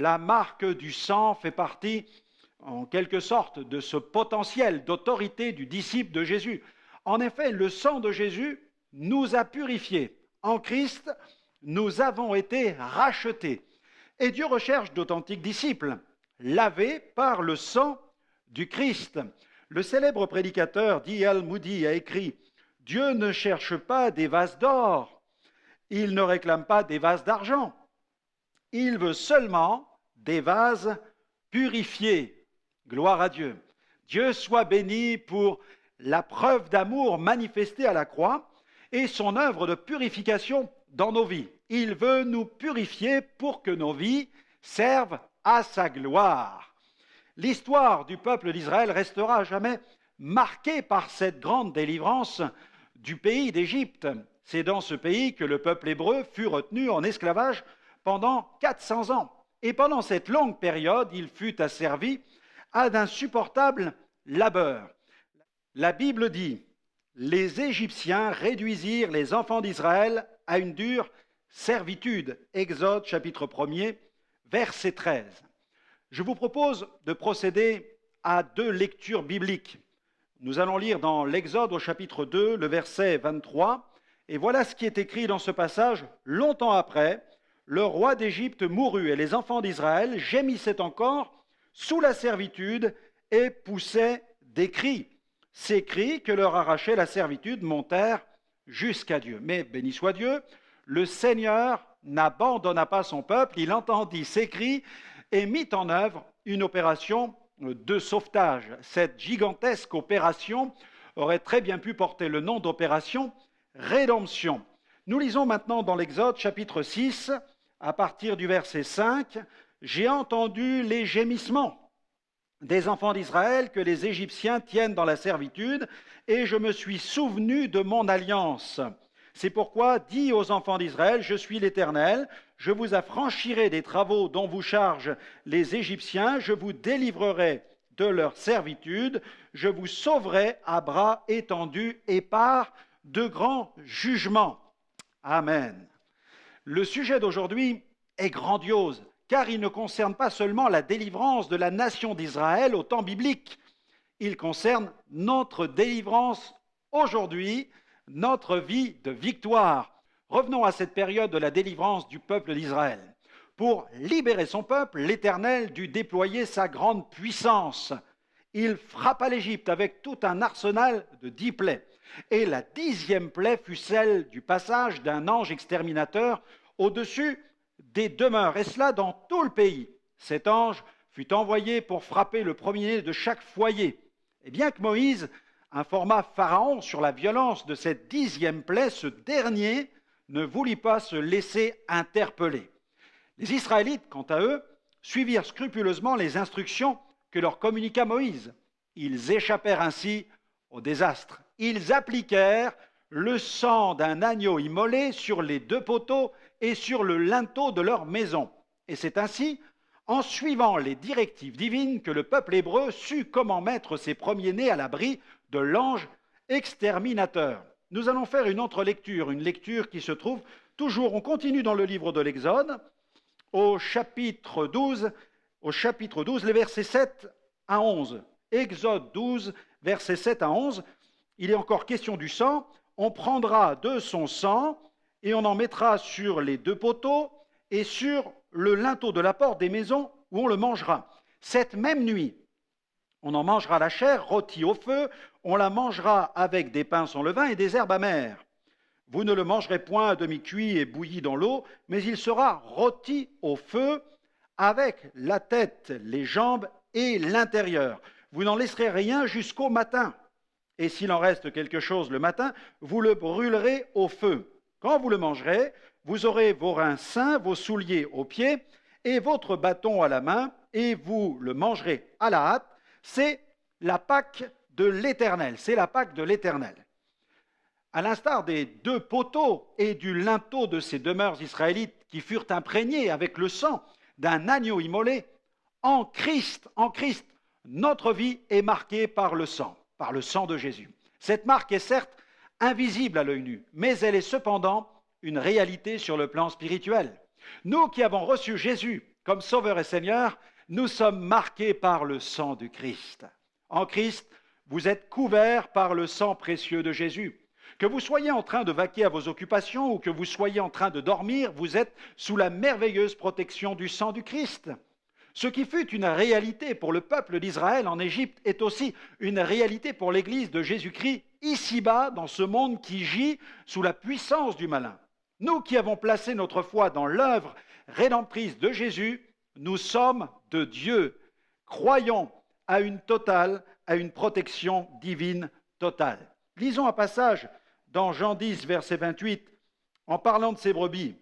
la marque du sang fait partie, en quelque sorte, de ce potentiel d'autorité du disciple de Jésus. En effet, le sang de Jésus nous a purifiés. En Christ, nous avons été rachetés. Et Dieu recherche d'authentiques disciples, lavés par le sang du Christ. Le célèbre prédicateur D.L. Moody a écrit « Dieu ne cherche pas des vases d'or, il ne réclame pas des vases d'argent, il veut seulement des vases purifiés. » Gloire à Dieu. Dieu soit béni pour la preuve d'amour manifestée à la croix et son œuvre de purification dans nos vies. Il veut nous purifier pour que nos vies servent à sa gloire. L'histoire du peuple d'Israël restera à jamais marquée par cette grande délivrance du pays d'Égypte. C'est dans ce pays que le peuple hébreu fut retenu en esclavage pendant 400 ans. Et pendant cette longue période, il fut asservi à d'insupportables labeurs. La Bible dit « Les Égyptiens réduisirent les enfants d'Israël à une dure servitude ». Exode chapitre 1er, verset 13. Je vous propose de procéder à 2 lectures bibliques. Nous allons lire dans l'Exode au chapitre 2, le verset 23. Et voilà ce qui est écrit dans ce passage. « Longtemps après, le roi d'Égypte mourut et les enfants d'Israël gémissaient encore sous la servitude et poussaient des cris. Ces cris que leur arrachait la servitude montèrent jusqu'à Dieu. Mais béni soit Dieu, le Seigneur n'abandonna pas son peuple, il entendit ces cris et mit en œuvre une opération de sauvetage. Cette gigantesque opération aurait très bien pu porter le nom d'opération rédemption. Nous lisons maintenant dans l'Exode chapitre 6, à partir du verset 5, « J'ai entendu les gémissements des enfants d'Israël que les Égyptiens tiennent dans la servitude, et je me suis souvenu de mon alliance. C'est pourquoi dis aux enfants d'Israël, je suis l'Éternel, je vous affranchirai des travaux dont vous chargent les Égyptiens, je vous délivrerai de leur servitude, je vous sauverai à bras étendus et par de grands jugements. » Amen. Le sujet d'aujourd'hui est grandiose, car il ne concerne pas seulement la délivrance de la nation d'Israël au temps biblique, il concerne notre délivrance aujourd'hui, notre vie de victoire. Revenons à cette période de la délivrance du peuple d'Israël. Pour libérer son peuple, l'Éternel dut déployer sa grande puissance. Il frappa l'Égypte avec tout un arsenal de 10 plaies. Et la 10e plaie fut celle du passage d'un ange exterminateur au-dessus des demeures, et cela dans tout le pays. Cet ange fut envoyé pour frapper le premier-né de chaque foyer. Et bien que Moïse informa Pharaon sur la violence de cette 10e plaie, ce dernier ne voulut pas se laisser interpeller. Les Israélites, quant à eux, suivirent scrupuleusement les instructions que leur communiqua Moïse. Ils échappèrent ainsi au désastre. Ils appliquèrent le sang d'un agneau immolé sur les 2 poteaux et sur le linteau de leur maison. Et c'est ainsi, en suivant les directives divines, que le peuple hébreu sut comment mettre ses premiers-nés à l'abri de l'ange exterminateur. Nous allons faire une autre lecture, une lecture qui se trouve toujours, on continue dans le livre de l'Exode, au chapitre 12, les versets 7 à 11. Exode 12, versets 7 à 11, il est encore question du sang. On prendra de son sang et on en mettra sur les 2 poteaux et sur le linteau de la porte des maisons où on le mangera. Cette même nuit, on en mangera la chair rôtie au feu, on la mangera avec des pains sans levain et des herbes amères. Vous ne le mangerez point à demi-cuit et bouilli dans l'eau, mais il sera rôti au feu avec la tête, les jambes et l'intérieur. Vous n'en laisserez rien jusqu'au matin. Et s'il en reste quelque chose le matin, vous le brûlerez au feu. Quand vous le mangerez, vous aurez vos reins sains, vos souliers aux pieds et votre bâton à la main, et vous le mangerez à la hâte. C'est la Pâque de l'Éternel. C'est la Pâque de l'Éternel. À l'instar des 2 poteaux et du linteau de ces demeures israélites qui furent imprégnés avec le sang d'un agneau immolé, en Christ, notre vie est marquée par le sang de Jésus. Cette marque est certes invisible à l'œil nu, mais elle est cependant une réalité sur le plan spirituel. Nous qui avons reçu Jésus comme Sauveur et Seigneur, nous sommes marqués par le sang du Christ. En Christ, vous êtes couverts par le sang précieux de Jésus. Que vous soyez en train de vaquer à vos occupations ou que vous soyez en train de dormir, vous êtes sous la merveilleuse protection du sang du Christ. Ce qui fut une réalité pour le peuple d'Israël en Égypte est aussi une réalité pour l'Église de Jésus-Christ ici-bas dans ce monde qui gît sous la puissance du malin. Nous qui avons placé notre foi dans l'œuvre rédemptrice de Jésus, nous sommes de Dieu. Croyons à une protection divine totale. Lisons un passage dans Jean 10, verset 28, en parlant de ces brebis.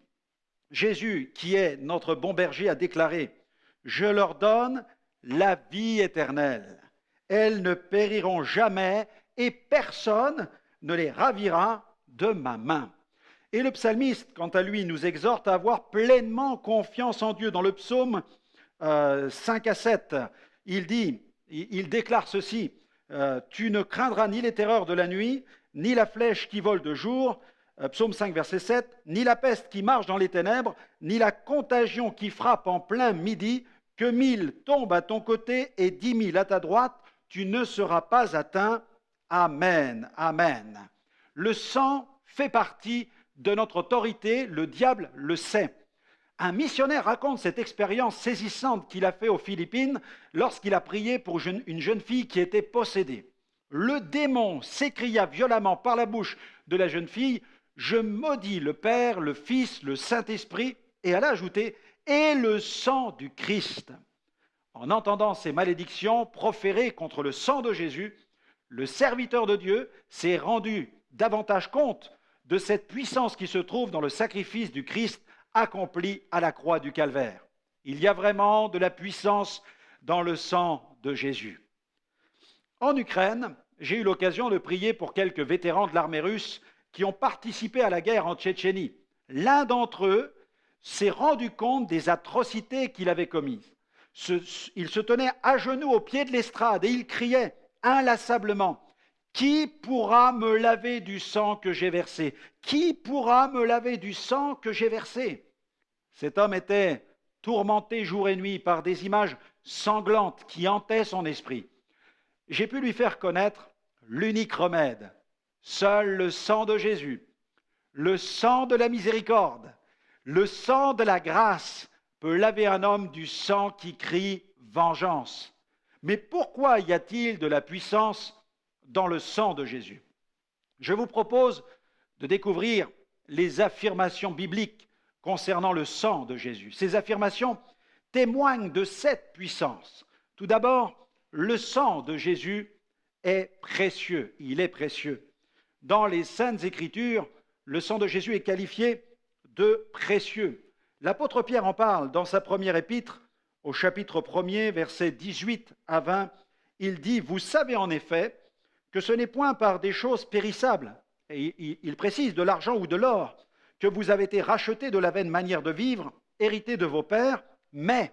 Jésus, qui est notre bon berger, a déclaré « Je leur donne la vie éternelle. Elles ne périront jamais et personne ne les ravira de ma main. » Et le psalmiste, quant à lui, nous exhorte à avoir pleinement confiance en Dieu. Dans le psaume 5 à 7, il déclare ceci, « Tu ne craindras ni les terreurs de la nuit, ni la flèche qui vole de jour, psaume 5, verset 7, ni la peste qui marche dans les ténèbres, ni la contagion qui frappe en plein midi, que 1000 tombent à ton côté et 10 000 à ta droite, tu ne seras pas atteint. Amen. Amen. » Le sang fait partie de notre autorité, le diable le sait. Un missionnaire raconte cette expérience saisissante qu'il a faite aux Philippines lorsqu'il a prié pour une jeune fille qui était possédée. Le démon s'écria violemment par la bouche de la jeune fille, « Je maudis le Père, le Fils, le Saint-Esprit » et elle a ajouté « et le sang du Christ ». En entendant ces malédictions proférées contre le sang de Jésus, le serviteur de Dieu s'est rendu davantage compte de cette puissance qui se trouve dans le sacrifice du Christ accompli à la croix du Calvaire. Il y a vraiment de la puissance dans le sang de Jésus. En Ukraine, j'ai eu l'occasion de prier pour quelques vétérans de l'armée russe qui ont participé à la guerre en Tchétchénie. L'un d'entre eux s'est rendu compte des atrocités qu'il avait commises. Il se tenait à genoux au pied de l'estrade et il criait inlassablement « Qui pourra me laver du sang que j'ai versé? Qui pourra me laver du sang que j'ai versé ?» Cet homme était tourmenté jour et nuit par des images sanglantes qui hantaient son esprit. J'ai pu lui faire connaître l'unique remède, seul le sang de Jésus, le sang de la miséricorde, le sang de la grâce peut laver un homme du sang qui crie vengeance. Mais pourquoi y a-t-il de la puissance dans le sang de Jésus? Je vous propose de découvrir les affirmations bibliques concernant le sang de Jésus. Ces affirmations témoignent de cette puissance. Tout d'abord, le sang de Jésus est précieux, il est précieux. Dans les Saintes Écritures, le sang de Jésus est qualifié de précieux. L'apôtre Pierre en parle dans sa première épître, au chapitre 1er, versets 18 à 20. Il dit « Vous savez en effet que ce n'est point par des choses périssables, et il précise de l'argent ou de l'or, que vous avez été rachetés de la vaine manière de vivre, héritée de vos pères, mais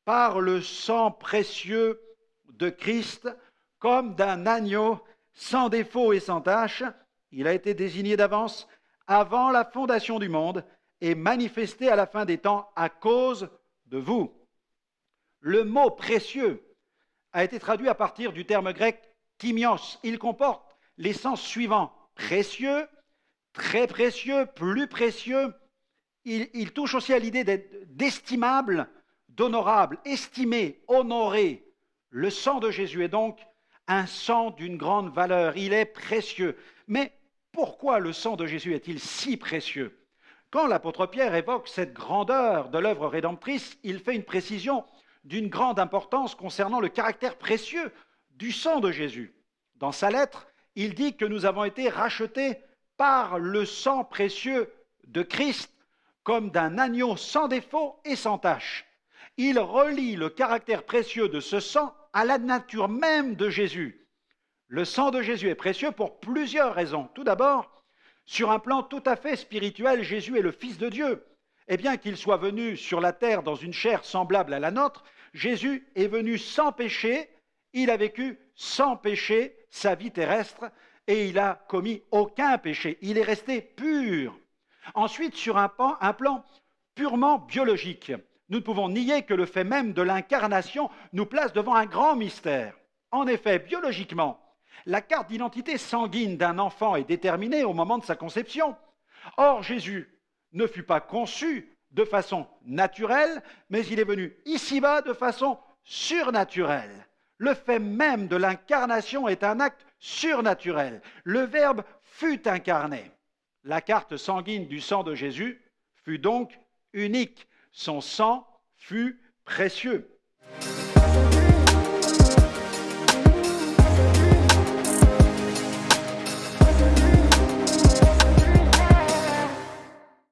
par le sang précieux de Christ, comme d'un agneau sans défaut et sans tache. Il a été désigné d'avance avant la fondation du monde et manifesté à la fin des temps à cause de vous. » Le mot précieux a été traduit à partir du terme grec timios. Il comporte les sens suivants: précieux, très précieux, plus précieux. Il touche aussi à l'idée d'estimable, d'honorable, estimé, honoré. Le sang de Jésus est donc un sang d'une grande valeur. Il est précieux. Mais pourquoi le sang de Jésus est-il si précieux? Quand l'apôtre Pierre évoque cette grandeur de l'œuvre rédemptrice, il fait une précision d'une grande importance concernant le caractère précieux du sang de Jésus. Dans sa lettre, il dit que nous avons été rachetés par le sang précieux de Christ, comme d'un agneau sans défaut et sans tache. Il relie le caractère précieux de ce sang à la nature même de Jésus. Le sang de Jésus est précieux pour plusieurs raisons. Tout d'abord, sur un plan tout à fait spirituel, Jésus est le Fils de Dieu. Et bien qu'il soit venu sur la terre dans une chair semblable à la nôtre, Jésus est venu sans péché, il a vécu sans péché sa vie terrestre et il a commis aucun péché. Il est resté pur. Ensuite, sur un plan purement biologique, nous ne pouvons nier que le fait même de l'incarnation nous place devant un grand mystère. En effet, biologiquement, la carte d'identité sanguine d'un enfant est déterminée au moment de sa conception. Or, Jésus ne fut pas conçu de façon naturelle, mais il est venu ici-bas de façon surnaturelle. Le fait même de l'incarnation est un acte surnaturel. Le Verbe fut incarné. La carte sanguine du sang de Jésus fut donc unique. Son sang fut précieux.